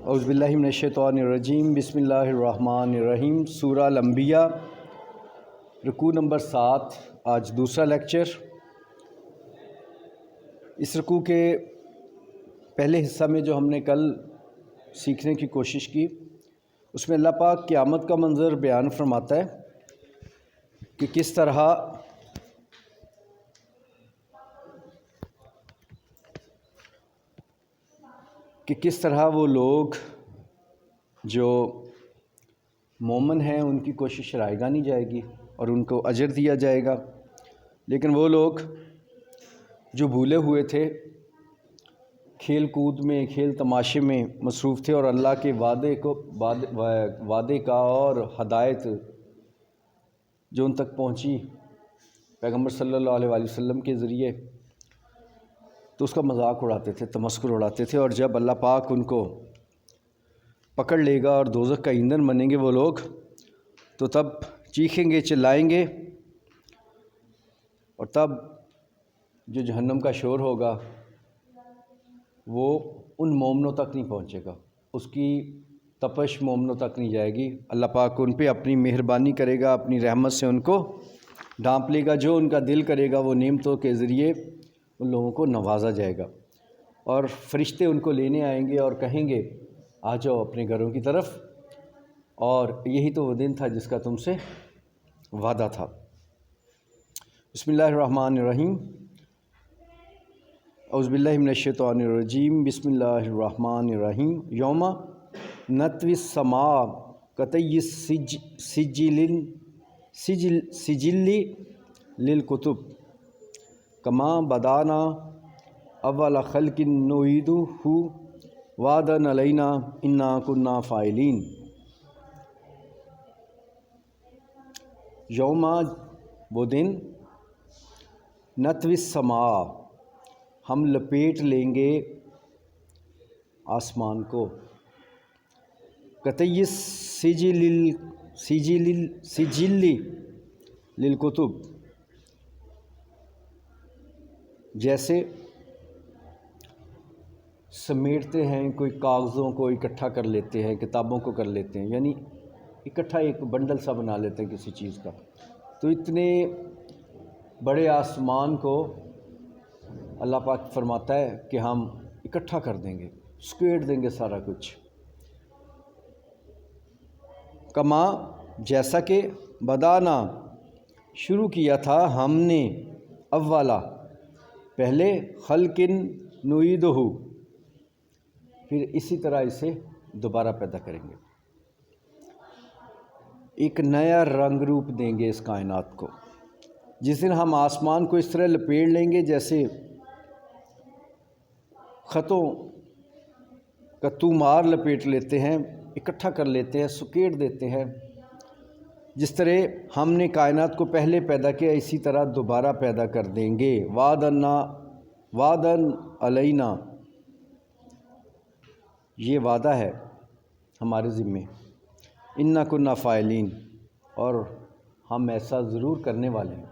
اعوذ باللہ من الشیطان الرجیم، بسم اللہ الرحمن الرحیم۔ سورہ الانبیاء، رکوع نمبر 7۔ آج دوسرا لیکچر۔ اس رکوع کے پہلے حصہ میں جو ہم نے کل سیکھنے کی کوشش کی، اس میں اللہ پاک قیامت کا منظر بیان فرماتا ہے کہ کس طرح وہ لوگ جو مومن ہیں ان کی کوشش رائیگانی جائے گی اور ان کو اجر دیا جائے گا، لیکن وہ لوگ جو بھولے ہوئے تھے، کھیل کود میں، کھیل تماشے میں مصروف تھے اور اللہ کے وعدے کا اور ہدایت جو ان تک پہنچی پیغمبر صلی اللہ علیہ وسلم کے ذریعے، تو اس کا مذاق اڑاتے تھے، تمسخر اڑاتے تھے، اور جب اللہ پاک ان کو پکڑ لے گا اور دوزخ کا ایندھن بنیں گے وہ لوگ، تو تب چیخیں گے، چلائیں گے، اور تب جو جہنم کا شور ہوگا وہ ان مومنوں تک نہیں پہنچے گا، اس کی تپش مومنوں تک نہیں جائے گی۔ اللہ پاک ان پہ اپنی مہربانی کرے گا، اپنی رحمت سے ان کو ڈھانپ لے گا، جو ان کا دل کرے گا وہ نعمتوں کے ذریعے ان لوگوں کو نوازا جائے گا، اور فرشتے ان کو لینے آئیں گے اور کہیں گے آ جاؤ اپنے گھروں کی طرف، اور یہی تو وہ دن تھا جس کا تم سے وعدہ تھا۔ بسم اللہ الرحمن الرحیم، اعوذ باللہ من الشیطان الرجیم، بسم اللہ الرحمن الرحیم۔ یوم نطوی السماء کطی السجل للکتب کما بدانا اول خلق نعیدہ وعدا علینا انا کنا فاعلین۔ یوم، وہ دن، نطوی السماء، ہم لپیٹ لیں گے آسمان کو، قطعی سجل للکتب، جیسے سمیٹتے ہیں کوئی کاغذوں کو، اکٹھا کر لیتے ہیں، کتابوں کو کر لیتے ہیں، یعنی اکٹھا ایک بنڈل سا بنا لیتے ہیں کسی چیز کا، تو اتنے بڑے آسمان کو اللہ پاک فرماتا ہے کہ ہم اکٹھا کر دیں گے، سکیڑ دیں گے سارا کچھ۔ کما، جیسا کہ بدانا، شروع کیا تھا ہم نے، اولا، پہلے، خلق نعیدہ، پھر اسی طرح اسے دوبارہ پیدا کریں گے، ایک نیا رنگ روپ دیں گے اس کائنات کو۔ جس دن ہم آسمان کو اس طرح لپیٹ لیں گے جیسے خطوں کا تومار لپیٹ لیتے ہیں، اکٹھا کر لیتے ہیں، سکیڑ دیتے ہیں، جس طرح ہم نے کائنات کو پہلے پیدا کیا اسی طرح دوبارہ پیدا کر دیں گے۔ وعدن علینا، یہ وعدہ ہے ہمارے ذمے، انا کنا فاعلین، اور ہم ایسا ضرور کرنے والے ہیں۔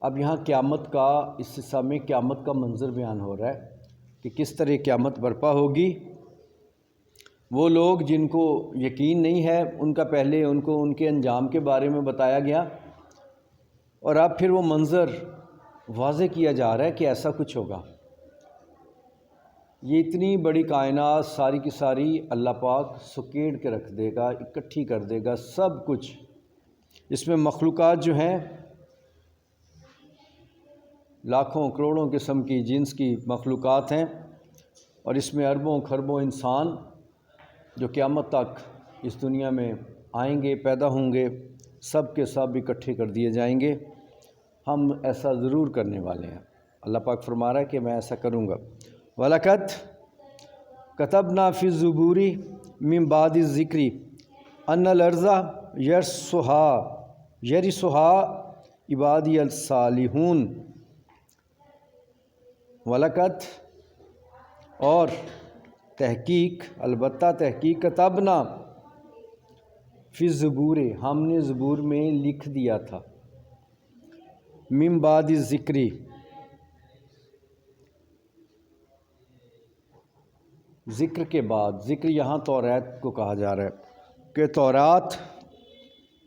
اب یہاں قیامت کا، اس حصہ میں قیامت کا منظر بیان ہو رہا ہے کہ کس طرح قیامت برپا ہوگی۔ وہ لوگ جن کو یقین نہیں ہے ان کا پہلے ان کو ان کے انجام کے بارے میں بتایا گیا، اور اب پھر وہ منظر واضح کیا جا رہا ہے کہ ایسا کچھ ہوگا۔ یہ اتنی بڑی کائنات ساری کی ساری اللہ پاک سکیڑ کے رکھ دے گا، اکٹھی کر دے گا، سب کچھ۔ اس میں مخلوقات جو ہیں لاکھوں کروڑوں قسم کی جنس کی مخلوقات ہیں، اور اس میں اربوں خربوں انسان جو قیامت تک اس دنیا میں آئیں گے، پیدا ہوں گے، سب کے سب اکٹھے کر دیے جائیں گے۔ ہم ایسا ضرور کرنے والے ہیں۔ اللہ پاک فرما رہا ہے کہ میں ایسا کروں گا۔ وَلَقَدْ كَتَبْنَا فِي الزُّبُورِ مِن بَعْدِ الذِّكْرِ أَنَّ الْأَرْضَ يَرِثُهَا عِبَادِيَ الصَّالِحُونَ۔ وَلَقَدْ، اور تحقیق، البتہ تحقیق، کتبنا، فی الزبور، ہم نے زبور میں لکھ دیا تھا، من بعد الذکر، ذکر کے بعد، ذکر یہاں تورات کو کہا جا رہا ہے کہ تورات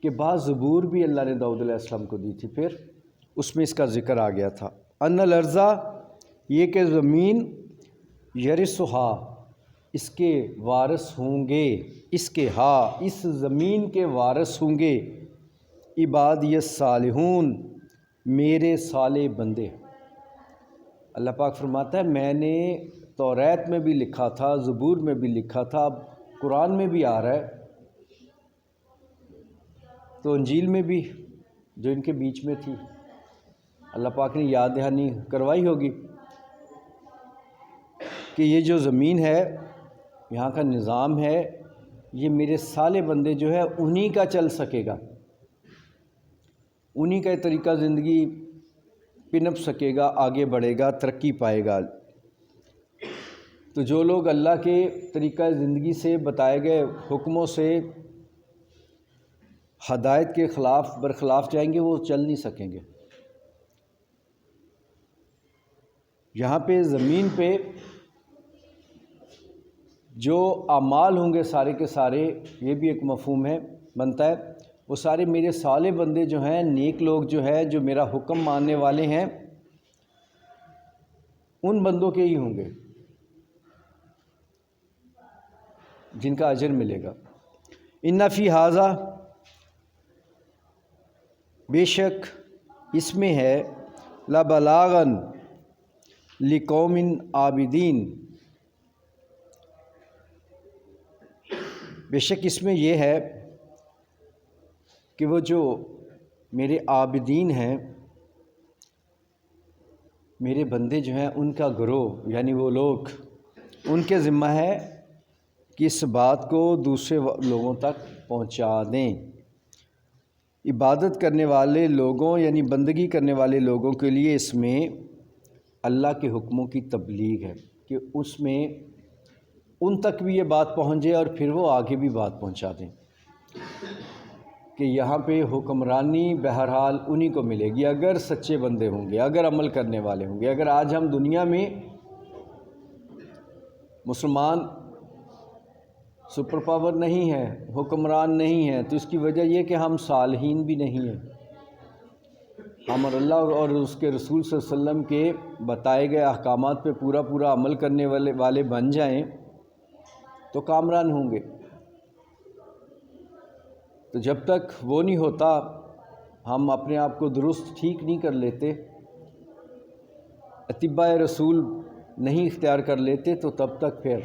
کے بعد زبور بھی اللہ نے داؤد علیہ السلام کو دی تھی، پھر اس میں اس کا ذکر آ گیا تھا۔ ان الارض، یہ کہ زمین، یرثھا، اس کے وارث ہوں گے، اس کے اس زمین کے وارث ہوں گے، عبادی الصالحون، میرے صالح بندے۔ اللہ پاک فرماتا ہے میں نے تورات میں بھی لکھا تھا، زبور میں بھی لکھا تھا، اب قرآن میں بھی آ رہا ہے، تو انجیل میں بھی جو ان کے بیچ میں تھی اللہ پاک نے یاد دہانی کروائی ہوگی کہ یہ جو زمین ہے، یہاں کا نظام ہے، یہ میرے صالح بندے جو ہے انہی کا چل سکے گا، انہی کا طریقہ زندگی پنپ سکے گا، آگے بڑھے گا، ترقی پائے گا۔ تو جو لوگ اللہ کے طریقہ زندگی سے بتائے گئے حکموں سے ہدایت کے برخلاف جائیں گے، وہ چل نہیں سکیں گے۔ یہاں پہ زمین پہ جو اعمال ہوں گے سارے کے سارے، یہ بھی ایک مفہوم ہے بنتا ہے، وہ سارے میرے صالح بندے جو ہیں، نیک لوگ جو ہیں، جو میرا حکم ماننے والے ہیں، ان بندوں کے ہی ہوں گے جن کا اجر ملے گا۔ ان فی ھذا، بے شک اس میں ہے، لبلاغا لقوم عابدین، بے شک اس میں یہ ہے کہ وہ جو میرے عابدین ہیں، میرے بندے جو ہیں، ان کا گروہ، یعنی وہ لوگ، ان کے ذمہ ہے کہ اس بات کو دوسرے لوگوں تک پہنچا دیں۔ عبادت کرنے والے لوگوں، یعنی بندگی کرنے والے لوگوں کے لیے اس میں اللہ کے حکموں کی تبلیغ ہے کہ اس میں ان تک بھی یہ بات پہنچ جائے اور پھر وہ آگے بھی بات پہنچا دیں کہ یہاں پہ حکمرانی بہرحال انہی کو ملے گی اگر سچے بندے ہوں گے، اگر عمل کرنے والے ہوں گے۔ اگر آج ہم دنیا میں مسلمان سپر پاور نہیں ہے، حکمران نہیں ہے، تو اس کی وجہ یہ کہ ہم صالحین بھی نہیں ہیں، ہم اور اللہ اور اس کے رسول صلی اللہ علیہ وسلم کے بتائے گئے احکامات پہ پورا عمل کرنے والے بن جائیں تو کامران ہوں گے۔ تو جب تک وہ نہیں ہوتا، ہم اپنے آپ کو درست ٹھیک نہیں کر لیتے، اتباع رسول نہیں اختیار کر لیتے، تو تب تک پھر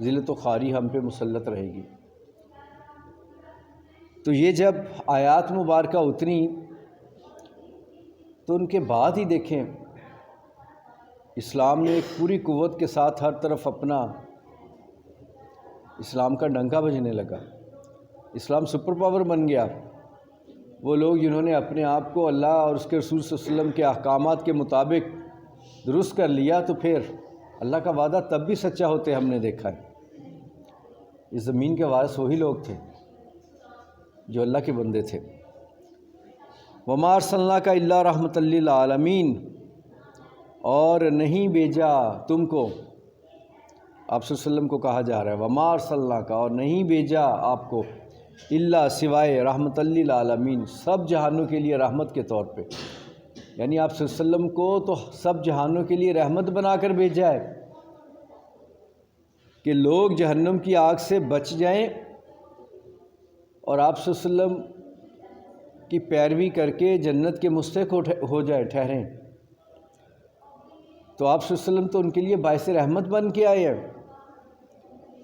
ذلت و خواری ہم پہ مسلط رہے گی۔ تو یہ جب آیات مبارکہ اتری تو ان کے بعد ہی دیکھیں اسلام نے ایک پوری قوت کے ساتھ ہر طرف اپنا اسلام کا ڈنکا بجنے لگا، اسلام سپر پاور بن گیا۔ وہ لوگ جنہوں نے اپنے آپ کو اللہ اور اس کے رسول صلی اللہ علیہ وسلم کے احکامات کے مطابق درست کر لیا، تو پھر اللہ کا وعدہ تب بھی سچا ہوتے ہم نے دیکھا ہے۔ اس زمین کے وارث وہی لوگ تھے جو اللہ کے بندے تھے۔ وَمَا أَرْسَلْنَاكَ إِلَّا رَحْمَةً لِّلْعَالَمِينَ، اور نہیں بھیجا تم کو، آپ صلی اللہ علیہ وسلم کو کہا جا رہا ہے، وَمَا أَرْسَلْنَاكَ، اور نہیں بھیجا آپ کو، اللہ سوائے رحمۃ للعالمین، سب جہانوں کے لیے رحمت کے طور پہ، یعنی آپ صلی اللہ علیہ وسلم کو تو سب جہانوں کے لیے رحمت بنا کر بھیجا ہے کہ لوگ جہنم کی آگ سے بچ جائیں اور آپ صلی اللہ علیہ وسلم کی پیروی کر کے جنت کے مستحق ہو جائے، ٹھہریں۔ تو آپ صلی اللہ علیہ وسلم تو ان کے لیے باعث رحمت بن کے آئے ہیں۔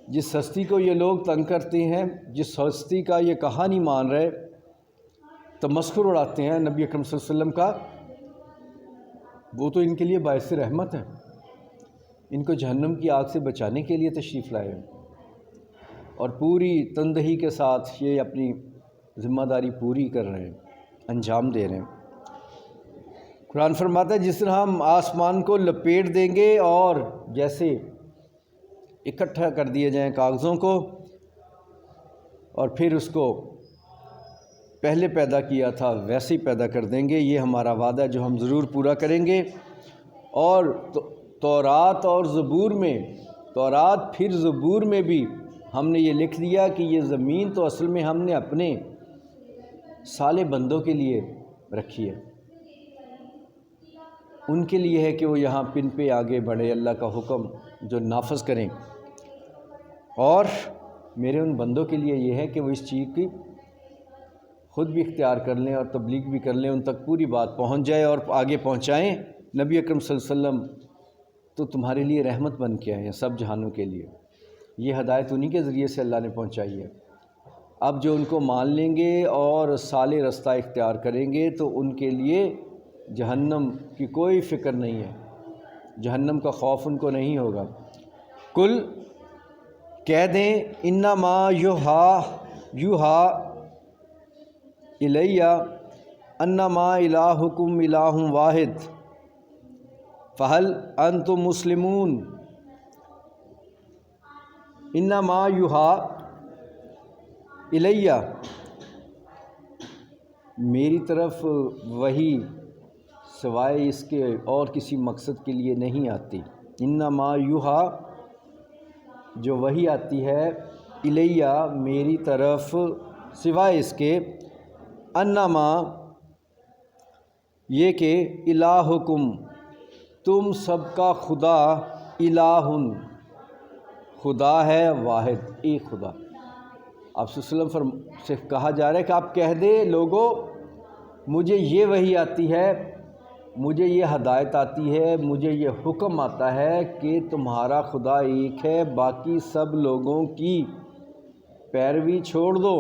جس ہستی کو یہ لوگ تنگ کرتے ہیں، جس ہستی کا یہ کہا نہیں مان رہے، تمسخر اڑاتے ہیں نبی اکرم صلی اللہ علیہ وسلم کا، وہ تو ان کے لیے باعث رحمت ہے، ان کو جہنم کی آگ سے بچانے کے لیے تشریف لائے ہیں اور پوری تندہی کے ساتھ یہ اپنی ذمہ داری پوری کر رہے ہیں، انجام دے رہے ہیں۔ قرآن فرماتا ہے جس طرح ہم آسمان کو لپیٹ دیں گے اور جیسے اکٹھا کر دیے جائیں کاغذوں کو اور پھر اس کو پہلے پیدا کیا تھا ویسے ہی پیدا کر دیں گے، یہ ہمارا وعدہ ہے جو ہم ضرور پورا کریں گے۔ اور تورات اور زبور میں تورات پھر زبور میں بھی ہم نے یہ لکھ دیا کہ یہ زمین تو اصل میں ہم نے اپنے صالح بندوں کے لیے رکھی ہے، ان کے لیے ہے کہ وہ یہاں پن پہ آگے بڑھے، اللہ کا حکم جو نافذ کریں، اور میرے ان بندوں کے لیے یہ ہے کہ وہ اس چیز کی خود بھی اختیار کر لیں اور تبلیغ بھی کر لیں، ان تک پوری بات پہنچ جائے اور آگے پہنچائیں۔ نبی اکرم صلی اللہ علیہ وسلم تو تمہارے لیے رحمت بن کے آئے ہیں سب جہانوں کے لیے، یہ ہدایت انہی کے ذریعے سے اللہ نے پہنچائی ہے۔ اب جو ان کو مان لیں گے اور صالح رستہ اختیار کریں گے تو ان کے لیے جہنم کی کوئی فکر نہیں ہے، جہنم کا خوف ان کو نہیں ہوگا۔ کل کہہ دیں انما یوحا الیہ انما الہکم الہ واحد فہل انتم مسلمون۔ انما یوحا الیہ، میری طرف وحی سوائے اس کے اور کسی مقصد کے لیے نہیں آتی۔ انما یوحا، جو وحی آتی ہے، الیہ میری طرف، سوائے اس کے، انما یہ کہ الہکم تم سب کا خدا، الہ خدا ہے، واحد ایک خدا۔ آپ صلی اللہ علیہ وسلم سے کہا جا رہا ہے کہ آپ کہہ دیں لوگوں مجھے یہ وحی آتی ہے، مجھے یہ ہدایت آتی ہے، مجھے یہ حکم آتا ہے کہ تمہارا خدا ایک ہے، باقی سب لوگوں کی پیروی چھوڑ دو،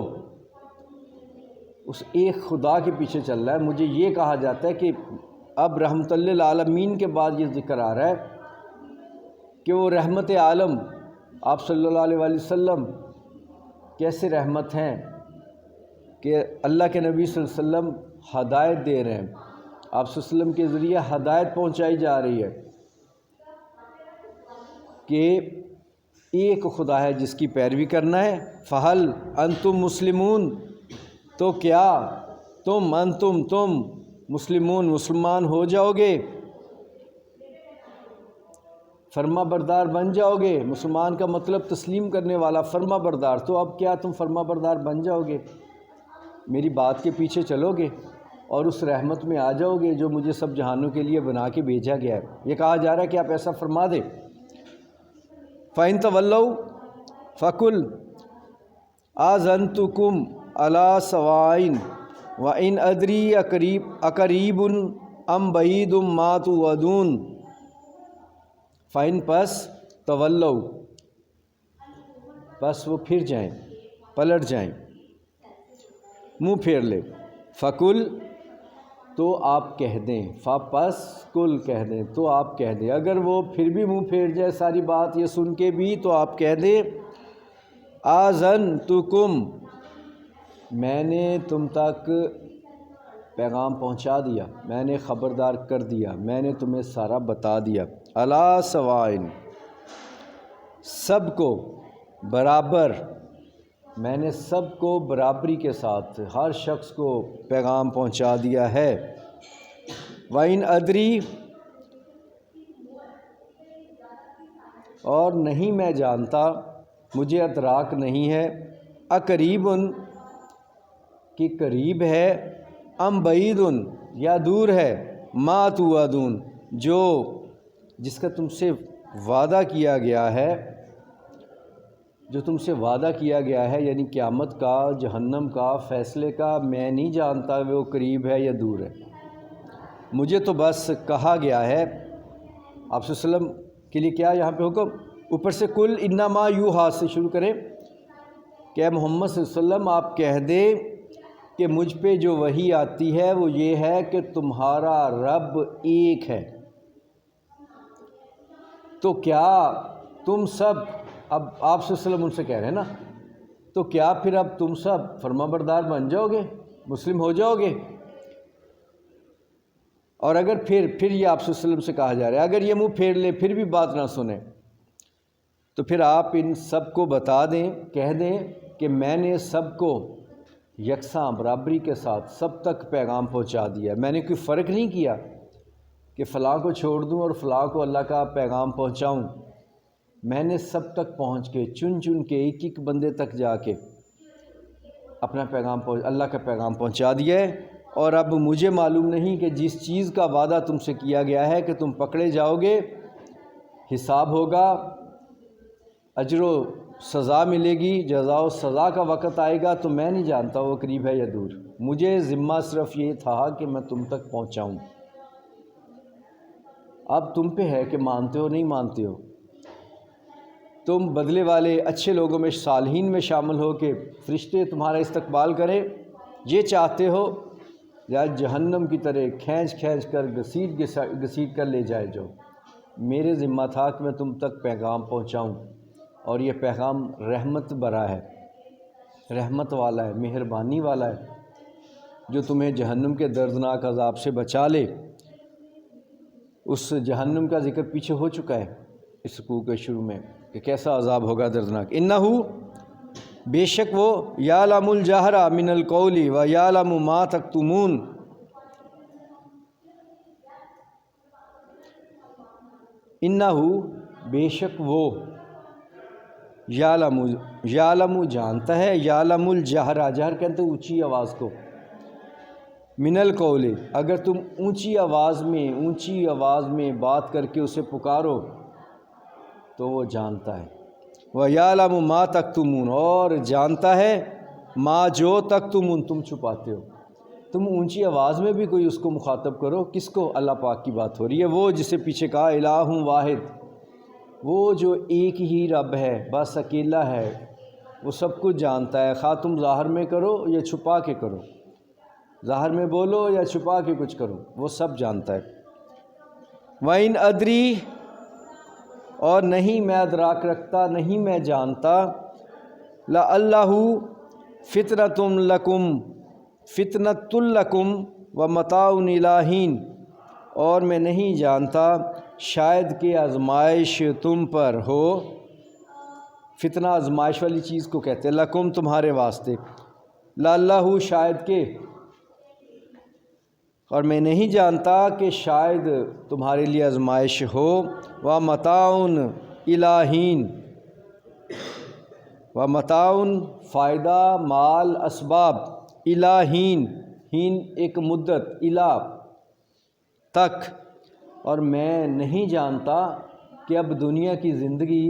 اس ایک خدا کے پیچھے چل رہا ہے۔ مجھے یہ کہا جاتا ہے کہ اب رحمت للعالمین کے بعد یہ ذکر آ رہا ہے کہ وہ رحمت عالم آپ صلی اللہ علیہ وآلہ وسلم کیسے رحمت ہیں کہ اللہ کے نبی صلی اللہ علیہ وسلم ہدایت دے رہے ہیں، آپ صلی اللہ علیہ وسلم کے ذریعے ہدایت پہنچائی جا رہی ہے کہ ایک خدا ہے جس کی پیروی کرنا ہے۔ فہل انتم مسلمون، تو کیا تم مسلمون مسلمان ہو جاؤ گے، فرما بردار بن جاؤ گے۔ مسلمان کا مطلب تسلیم کرنے والا، فرما بردار۔ تو اب کیا تم فرما بردار بن جاؤ گے، میری بات کے پیچھے چلو گے اور اس رحمت میں آ جاؤ گے جو مجھے سب جہانوں کے لیے بنا کے بھیجا گیا ہے۔ یہ کہا جا رہا ہے کہ آپ ایسا فرما دیں۔ فَإِن تَوَلَّوْا فَقُلْ آذَنْتُكُمْ عَلَىٰ سَوَاءٍ وَإِنْ أَدْرِي أَقَرِیبٌ أَمْ بَعِیدٌ مَا تُوعَدُونَ۔ فَإِن پس تولوا، بس وہ پھر جائیں، پلٹ جائیں، منہ پھیر لے۔ فَقُلْ تو آپ کہہ دیں، پس کل کہہ دیں تو آپ کہہ دیں، اگر وہ پھر بھی منہ پھیر جائے ساری بات یہ سن کے بھی تو آپ کہہ دیں آذنتکم، میں نے تم تک پیغام پہنچا دیا، میں نے خبردار کر دیا، میں نے تمہیں سارا بتا دیا۔ علی سوائن، سب کو برابر، میں نے سب کو برابری کے ساتھ ہر شخص کو پیغام پہنچا دیا ہے۔ وَإِنْ أَدْرِي، اور نہیں میں جانتا، مجھے ادراک نہیں ہے، اقریبٌ کہ قریب ہے، ام بعیدٌ یا دور ہے، ما توعدون جس کا تم سے وعدہ کیا گیا ہے، جو تم سے وعدہ کیا گیا ہے، یعنی قیامت کا، جہنم کا، فیصلے کا، میں نہیں جانتا وہ قریب ہے یا دور ہے، مجھے تو بس کہا گیا ہے۔ آپ صلی اللہ علیہ وسلم کے لیے کیا یہاں پہ حکم، اوپر سے کل انما یوحا سے شروع کریں کہ اے محمد صلی اللہ علیہ وسلم آپ کہہ دیں کہ مجھ پہ جو وحی آتی ہے وہ یہ ہے کہ تمہارا رب ایک ہے، تو کیا تم سب، اب آپ صلی اللہ علیہ وسلم ان سے کہہ رہے ہیں نا، تو کیا پھر اب تم سب فرما بردار بن جاؤ گے، مسلم ہو جاؤ گے؟ اور اگر پھر یہ آپ صلی اللہ علیہ وسلم سے کہا جا رہا ہے اگر یہ منہ پھیر لے پھر بھی بات نہ سنیں تو پھر آپ ان سب کو بتا دیں، کہہ دیں کہ میں نے سب کو یکساں برابری کے ساتھ سب تک پیغام پہنچا دیا، میں نے کوئی فرق نہیں کیا کہ فلاں کو چھوڑ دوں اور فلاں کو اللہ کا پیغام پہنچاؤں، میں نے سب تک پہنچ کے چن چن کے ایک ایک بندے تک جا کے اپنا پیغام اللہ کا پیغام پہنچا دیا ہے، اور اب مجھے معلوم نہیں کہ جس چیز کا وعدہ تم سے کیا گیا ہے کہ تم پکڑے جاؤ گے، حساب ہوگا، اجر و سزا ملے گی، جزا و سزا کا وقت آئے گا، تو میں نہیں جانتا وہ قریب ہے یا دور۔ مجھے ذمہ صرف یہ تھا کہ میں تم تک پہنچاؤں۔ اب تم پہ ہے کہ مانتے ہو نہیں مانتے ہو۔ تم بدلے والے اچھے لوگوں میں، صالحین میں شامل ہو کہ فرشتے تمہارا استقبال کریں، یہ چاہتے ہو، یا جہنم کی طرح کھینچ کھینچ کر گھسیٹ کر لے جائے جو۔ میرے ذمہ تھا کہ میں تم تک پیغام پہنچاؤں، اور یہ پیغام رحمت بھرا ہے، رحمت والا ہے، مہربانی والا ہے، جو تمہیں جہنم کے دردناک عذاب سے بچا لے۔ اس جہنم کا ذکر پیچھے ہو چکا ہے اس رکوع کے شروع میں کہ کیسا عذاب ہوگا دردناک۔ انہو، بے شک وہ، یعلم الجہر من القول و یعلم ما تکتمون، انہو، بے شک وہ، یعلم جانتا ہے، یعلم الجہر، جہر کہتے ہیں اونچی آواز کو، من القول، اگر تم اونچی آواز میں بات کر کے اسے پکارو تو وہ جانتا ہے۔ وَيَعْلَمُ مَا تَكْتُمُونَ، اور جانتا ہے ما جو تکتمون، تم چھپاتے ہو۔ تم اونچی آواز میں بھی کوئی اس کو مخاطب کرو، کس کو؟ اللہ پاک کی بات ہو رہی ہے، وہ جسے پیچھے کہا الہ واحد، وہ جو ایک ہی رب ہے، بس اکیلا ہے، وہ سب کچھ جانتا ہے، خواہ تم ظاہر میں کرو یا چھپا کے کرو، ظاہر میں بولو یا چھپا کے کچھ کرو، وہ سب جانتا ہے۔ وَإِنْ أَدْرِي، اور نہیں میں ادراک رکھتا، نہیں میں جانتا، لَعَلَّهُ فِتْنَةٌ لَكُمْ وَمَتَاعٌ إِلَىٰ حِینٍ، اور میں نہیں جانتا شاید کہ آزمائش تم پر ہو۔ فتنہ آزمائش والی چیز کو کہتے ہیں، لکم تمہارے واسطے، لَعَلَّهُ شاید کہ، اور میں نہیں جانتا کہ شاید تمہارے لیے آزمائش ہو، وَمَتَاعٌ إِلَىٰ حِین، وَمَتَاعٌ فائدہ، مال، اسباب، إِلَىٰ حِین، حین ایک مدت، إِلَىٰ تک، اور میں نہیں جانتا کہ اب دنیا کی زندگی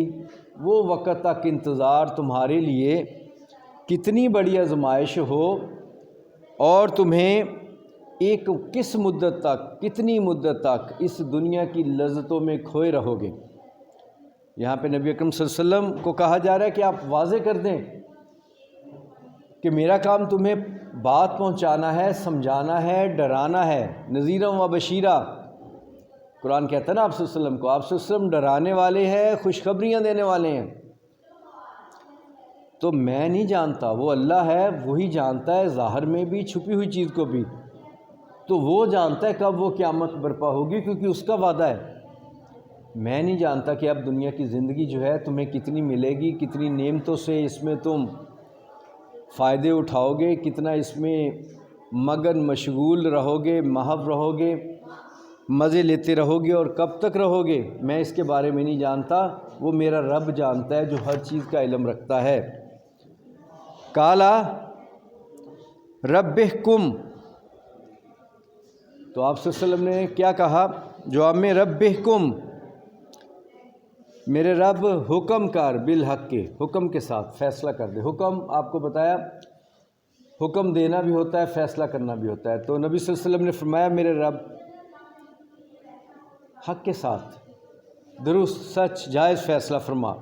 وہ وقت تک انتظار تمہارے لیے کتنی بڑی آزمائش ہو، اور تمہیں ایک کس مدت تک، کتنی مدت تک اس دنیا کی لذتوں میں کھوئے رہو گے۔ یہاں پہ نبی اکرم صلی اللہ علیہ وسلم کو کہا جا رہا ہے کہ آپ واضح کر دیں کہ میرا کام تمہیں بات پہنچانا ہے، سمجھانا ہے، ڈرانا ہے، نذیرا و بشیرا۔ قرآن کہتا ہے نا آپ صلی اللہ علیہ وسلم کو، آپ صلی اللہ علیہ وسلم ڈرانے والے ہیں، خوشخبریاں دینے والے ہیں۔ تو میں نہیں جانتا، وہ اللہ ہے، وہی جانتا ہے ظاہر میں بھی، چھپی ہوئی چیز کو بھی، تو وہ جانتا ہے کب وہ قیامت برپا ہوگی، کیونکہ اس کا وعدہ ہے۔ میں نہیں جانتا کہ اب دنیا کی زندگی جو ہے تمہیں کتنی ملے گی، کتنی نعمتوں سے اس میں تم فائدے اٹھاؤ گے، کتنا اس میں مگن مشغول رہو گے، محو رہو گے، مزے لیتے رہو گے، اور کب تک رہو گے، میں اس کے بارے میں نہیں جانتا، وہ میرا رب جانتا ہے جو ہر چیز کا علم رکھتا ہے۔ کالا ربکم، تو آپ صلی اللہ علیہ وسلم نے کیا کہا جواب میں؟ ربکم، میرے رب حکم کر، بالحق کے، حکم کے ساتھ فیصلہ کر دے۔ حکم آپ کو بتایا، حکم دینا بھی ہوتا ہے، فیصلہ کرنا بھی ہوتا ہے، تو نبی صلی اللہ علیہ وسلم نے فرمایا میرے رب حق کے ساتھ، درست، سچ، جائز فیصلہ فرما۔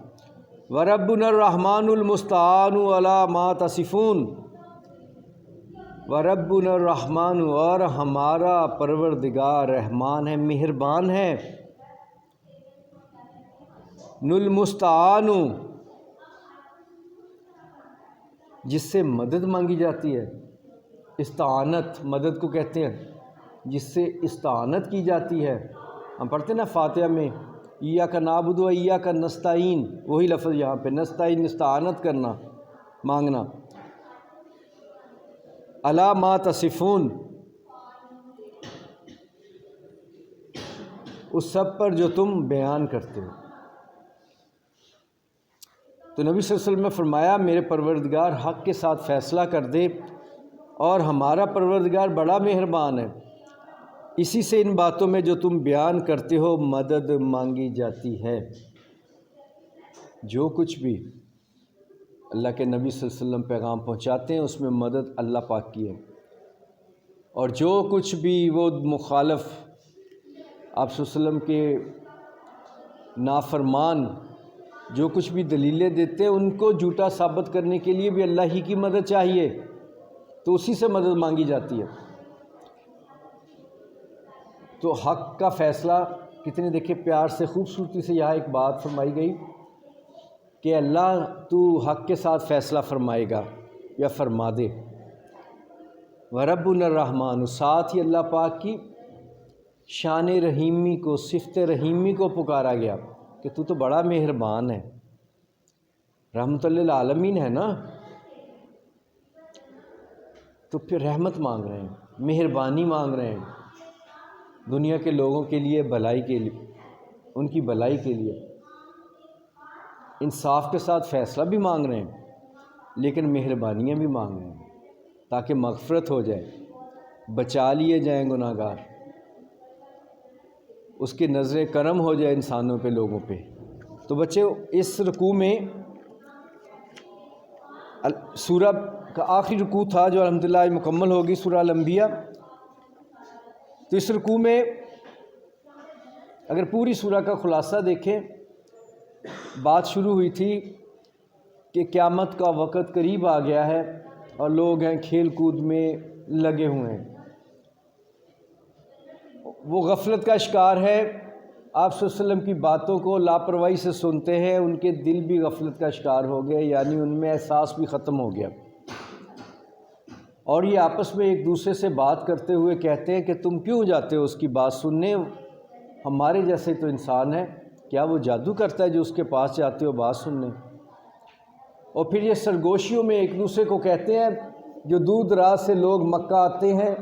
وَرَبُّنَا الرَّحْمَٰنُ الْمُسْتَعَانُ عَلَىٰ مَا تَصِفُونَ، وَرَبُّنَا الرَّحْمَٰنُ، اور ہمارا پروردگار رحمان ہے، مہربان ہے، الْمُسْتَعَانُ، جس سے مدد مانگی جاتی ہے، استعانت مدد کو کہتے ہیں، جس سے استعانت کی جاتی ہے۔ ہم پڑھتے ہیں نا فاتحہ میں، ایاک نعبد و ایاک نستعین، وہی لفظ یہاں پہ، نستعین، استعانت کرنا، مانگنا۔ علی ما تصفون، اس سب پر جو تم بیان کرتے ہو۔ تو نبی صلی اللہ علیہ وسلم نے فرمایا میرے پروردگار حق کے ساتھ فیصلہ کر دے اور ہمارا پروردگار بڑا مہربان ہے، اسی سے ان باتوں میں جو تم بیان کرتے ہو مدد مانگی جاتی ہے۔ جو کچھ بھی اللہ کے نبی صلی اللہ علیہ وسلم پیغام پہنچاتے ہیں اس میں مدد اللہ پاک کی ہے، اور جو کچھ بھی وہ مخالف آپ صلی اللہ علیہ وسلم کے نافرمان جو کچھ بھی دلیلیں دیتے ہیں ان کو جھوٹا ثابت کرنے کے لیے بھی اللہ ہی کی مدد چاہیے، تو اسی سے مدد مانگی جاتی ہے۔ تو حق کا فیصلہ کتنے دیکھیں پیار سے خوبصورتی سے یہاں ایک بات فرمائی گئی کہ اللہ تو حق کے ساتھ فیصلہ فرمائے گا یا فرما دے۔ وَرَبُّنَا الرَّحْمَٰنُ، ساتھ ہی اللہ پاک کی شان رحیمی کو، صفت رحیمی کو پکارا گیا کہ تو بڑا مہربان ہے، رحمت للعالمین ہے نا، تو پھر رحمت مانگ رہے ہیں، مہربانی مانگ رہے ہیں دنیا کے لوگوں کے لیے، بھلائی کے لیے، ان کی بھلائی کے لیے، انصاف کے ساتھ فیصلہ بھی مانگ رہے ہیں لیکن مہربانیاں بھی مانگ رہے ہیں تاکہ مغفرت ہو جائے، بچا لیے جائیں گناہ گار، اس کی نظر کرم ہو جائے انسانوں پہ، لوگوں پہ۔ تو بچے اس رکوع میں سورہ کا آخری رکوع تھا جو الحمدللہ آج مکمل ہوگی، سورہ الانبیاء۔ تو اس رکوع میں اگر پوری سورہ کا خلاصہ دیکھیں، بات شروع ہوئی تھی کہ قیامت کا وقت قریب آ گیا ہے اور لوگ ہیں کھیل کود میں لگے ہوئے ہیں، وہ غفلت کا شکار ہے، آپ صلی اللہ علیہ وسلم کی باتوں کو لاپرواہی سے سنتے ہیں، ان کے دل بھی غفلت کا شکار ہو گئے، یعنی ان میں احساس بھی ختم ہو گیا، اور یہ آپس میں ایک دوسرے سے بات کرتے ہوئے کہتے ہیں کہ تم کیوں جاتے ہو اس کی بات سننے، ہمارے جیسے تو انسان ہے، کیا وہ جادو کرتا ہے جو اس کے پاس جاتے ہو بات سننے؟ اور پھر یہ سرگوشیوں میں ایک دوسرے کو کہتے ہیں، جو دور دراز سے لوگ مکہ آتے ہیں،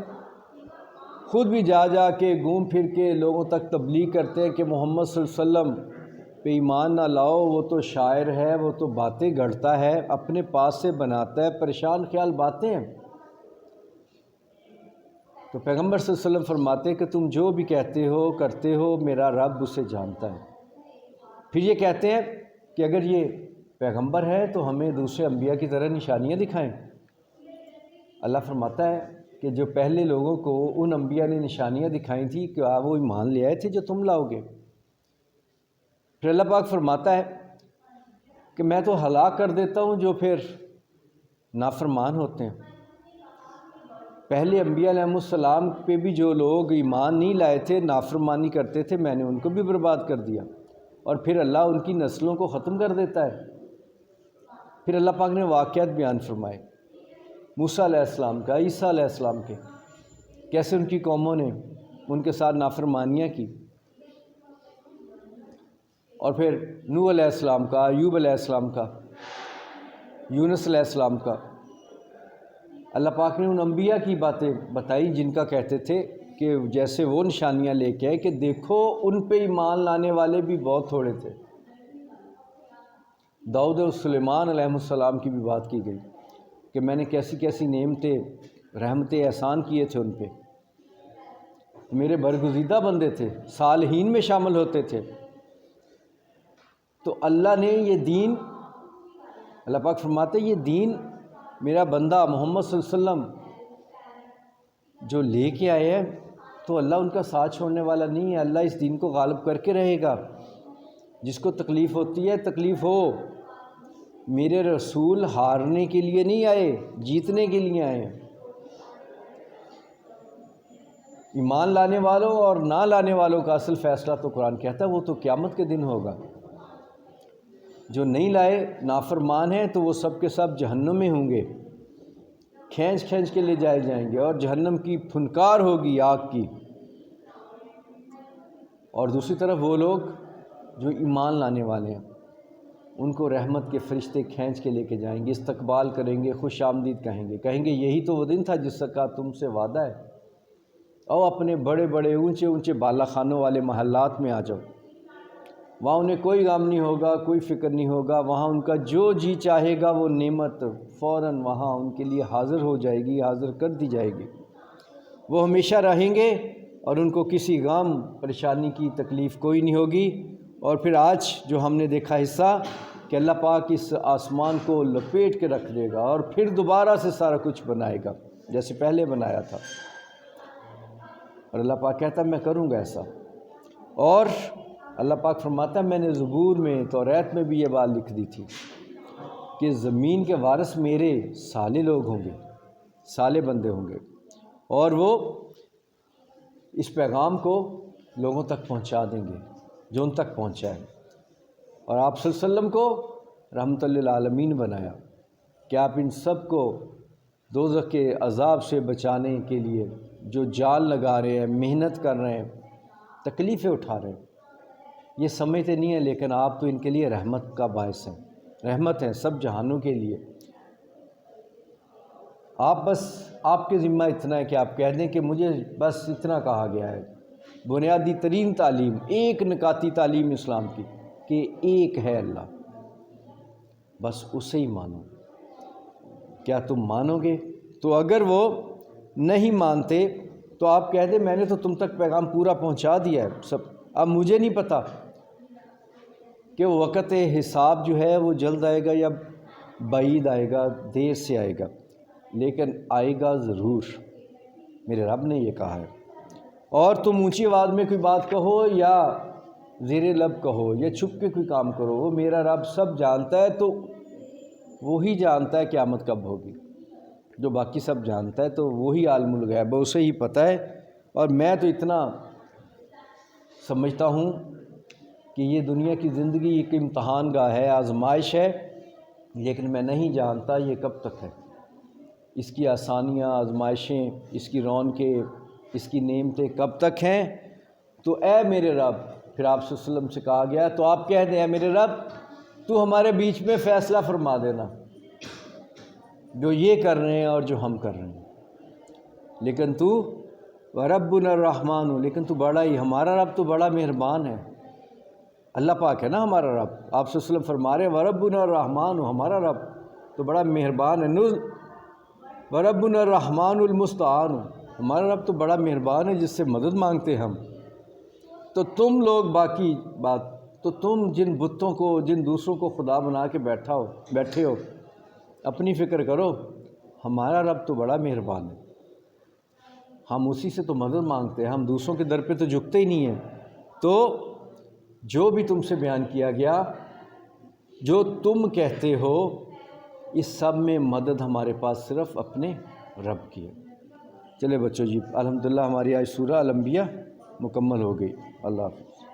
خود بھی جا جا کے گھوم پھر کے لوگوں تک تبلیغ کرتے ہیں کہ محمد صلی اللہ علیہ وسلم پہ ایمان نہ لاؤ، وہ تو شاعر ہے، وہ تو باتیں گھڑتا ہے، اپنے پاس سے بناتا ہے، پریشان خیال باتیں ہیں۔ تو پیغمبر صلی اللہ علیہ وسلم فرماتے ہیں کہ تم جو بھی کہتے ہو کرتے ہو میرا رب اسے جانتا ہے۔ پھر یہ کہتے ہیں کہ اگر یہ پیغمبر ہے تو ہمیں دوسرے انبیاء کی طرح نشانیاں دکھائیں۔ اللہ فرماتا ہے کہ جو پہلے لوگوں کو ان انبیاء نے نشانیاں دکھائی تھیں کہ وہ ایمان لے آئے تھے جو تم لاؤ گے۔ پھر اللہ پاک فرماتا ہے کہ میں تو ہلاک کر دیتا ہوں جو پھر نافرمان ہوتے ہیں۔ پہلے انبیاء علیہ السلام پہ بھی جو لوگ ایمان نہیں لائے تھے، نافرمانی کرتے تھے، میں نے ان کو بھی برباد کر دیا، اور پھر اللہ ان کی نسلوں کو ختم کر دیتا ہے۔ پھر اللہ پاک نے واقعات بیان فرمائے موسیٰ علیہ السلام کا، عیسیٰ علیہ السلام کے، کیسے ان کی قوموں نے ان کے ساتھ نافرمانیاں کی، اور پھر نوح علیہ السلام کا، ایوب علیہ السلام کا، یونس علیہ السلام کا۔ اللہ پاک نے ان انبیاء کی باتیں بتائی جن کا کہتے تھے کہ جیسے وہ نشانیاں لے کے آئے کہ دیکھو ان پہ ایمان لانے والے بھی بہت تھوڑے تھے۔ داؤد اور سلیمان علیہ السلام کی بھی بات کی گئی کہ میں نے کیسی کیسی نعمتیں، رحمتیں، احسان کیے تھے ان پہ، میرے برگزیدہ بندے تھے، صالحین میں شامل ہوتے تھے۔ تو اللہ نے یہ دین، اللہ پاک فرماتے ہیں یہ دین میرا بندہ محمد صلی اللہ علیہ وسلم جو لے کے آئے ہیں، تو اللہ ان کا ساتھ چھوڑنے والا نہیں ہے، اللہ اس دین کو غالب کر کے رہے گا۔ جس کو تکلیف ہوتی ہے تکلیف ہو، میرے رسول ہارنے کے لیے نہیں آئے، جیتنے کے لیے آئے ہیں۔ ایمان لانے والوں اور نہ لانے والوں کا اصل فیصلہ تو قرآن کہتا ہے وہ تو قیامت کے دن ہوگا۔ جو نہیں لائے نافرمان ہیں تو وہ سب کے سب جہنم میں ہوں گے، کھینچ کھینچ کے لے جائے جائیں گے، اور جہنم کی پھنکار ہوگی آگ کی۔ اور دوسری طرف وہ لوگ جو ایمان لانے والے ہیں ان کو رحمت کے فرشتے کھینچ کے لے کے جائیں گے، استقبال کریں گے، خوش آمدید کہیں گے یہی تو وہ دن تھا جس کا تم سے وعدہ ہے، اور اپنے بڑے بڑے اونچے اونچے بالا خانوں والے محلات میں آ جاؤ۔ وہاں انہیں کوئی غم نہیں ہوگا، کوئی فکر نہیں ہوگا، وہاں ان کا جو جی چاہے گا وہ نعمت فوراً وہاں ان کے لیے حاضر ہو جائے گی، حاضر کر دی جائے گی۔ وہ ہمیشہ رہیں گے اور ان کو کسی غم پریشانی کی تکلیف کوئی نہیں ہوگی۔ اور پھر آج جو ہم نے دیکھا حصہ کہ اللہ پاک اس آسمان کو لپیٹ کے رکھ دے گا اور پھر دوبارہ سے سارا کچھ بنائے گا جیسے پہلے بنایا تھا، اور اللہ پاک کہتا ہے میں کروں گا ایسا۔ اور اللہ پاک فرماتا ہے میں نے زبور میں، توریت میں بھی یہ بات لکھ دی تھی کہ زمین کے وارث میرے صالح لوگ ہوں گے، صالح بندے ہوں گے، اور وہ اس پیغام کو لوگوں تک پہنچا دیں گے جو ان تک پہنچا ہے۔ اور آپ صلی اللہ علیہ وسلم کو رحمت للعالمین بنایا کہ آپ ان سب کو دوزخ کے عذاب سے بچانے کے لیے جو جال لگا رہے ہیں، محنت کر رہے ہیں، تکلیفیں اٹھا رہے ہیں، یہ سمجھتے نہیں ہیں، لیکن آپ تو ان کے لیے رحمت کا باعث ہیں، رحمت ہیں سب جہانوں کے لیے۔ آپ بس آپ کے ذمہ اتنا ہے کہ آپ کہہ دیں کہ مجھے بس اتنا کہا گیا ہے، بنیادی ترین تعلیم، ایک نکاتی تعلیم اسلام کی کہ ایک ہے اللہ، بس اسے ہی مانو۔ کیا تم مانو گے؟ تو اگر وہ نہیں مانتے تو آپ کہہ دیں میں نے تو تم تک پیغام پورا پہنچا دیا ہے سب، اب مجھے نہیں پتہ کہ وقت حساب جو ہے وہ جلد آئے گا یا بعید آئے گا، دیر سے آئے گا، لیکن آئے گا ضرور، میرے رب نے یہ کہا ہے۔ اور تم اونچی آواز میں کوئی بات کہو یا زیر لب کہو یا چھپ کے کوئی کام کرو، وہ میرا رب سب جانتا ہے، تو وہی جانتا ہے قیامت کب ہوگی، جو باقی سب جانتا ہے، تو وہی عالم الغیب ہے، اسے ہی پتہ ہے۔ اور میں تو اتنا سمجھتا ہوں کہ یہ دنیا کی زندگی ایک امتحان گاہ ہے، آزمائش ہے، لیکن میں نہیں جانتا یہ کب تک ہے، اس کی آسانیاں، آزمائشیں، اس کی رونقیں، اس کی نعمتیں کب تک ہیں۔ تو اے میرے رب، پھر آپ صلی اللہ علیہ وسلم سے کہا گیا تو آپ کہہ دیں اے میرے رب تو ہمارے بیچ میں فیصلہ فرما دینا، جو یہ کر رہے ہیں اور جو ہم کر رہے ہیں، لیکن تو وَرَبُّنَا الرَّحْمَنُ، لیکن تو بڑا ہی، ہمارا رب تو بڑا مہربان ہے، اللہ پاک ہے نا ہمارا رب۔ آپ صلی اللہ علیہ وسلم فرما رہے ہیں وَرَبُّنَا الرَّحْمَنُ، ہمارا رب تو بڑا مہربان ہے، وَرَبُّنَا الرَّحْمَنُ الْمُسْتَعَانُ، ہمارا رب تو بڑا مہربان ہے جس سے مدد مانگتے ہم۔ تو تم لوگ باقی بات، تو تم جن بتوں کو، جن دوسروں کو خدا بنا کے بیٹھے ہو، اپنی فکر کرو، ہمارا رب تو بڑا مہربان ہے، ہم اسی سے تو مدد مانگتے ہیں، ہم دوسروں کے در پہ تو جھکتے ہی نہیں ہیں۔ تو جو بھی تم سے بیان کیا گیا، جو تم کہتے ہو، اس سب میں مدد ہمارے پاس صرف اپنے رب کی ہے۔ چلے بچوں جی، الحمدللہ ہماری آج سورہ الانبیاء مکمل ہو گئی۔ اللہ حافظ۔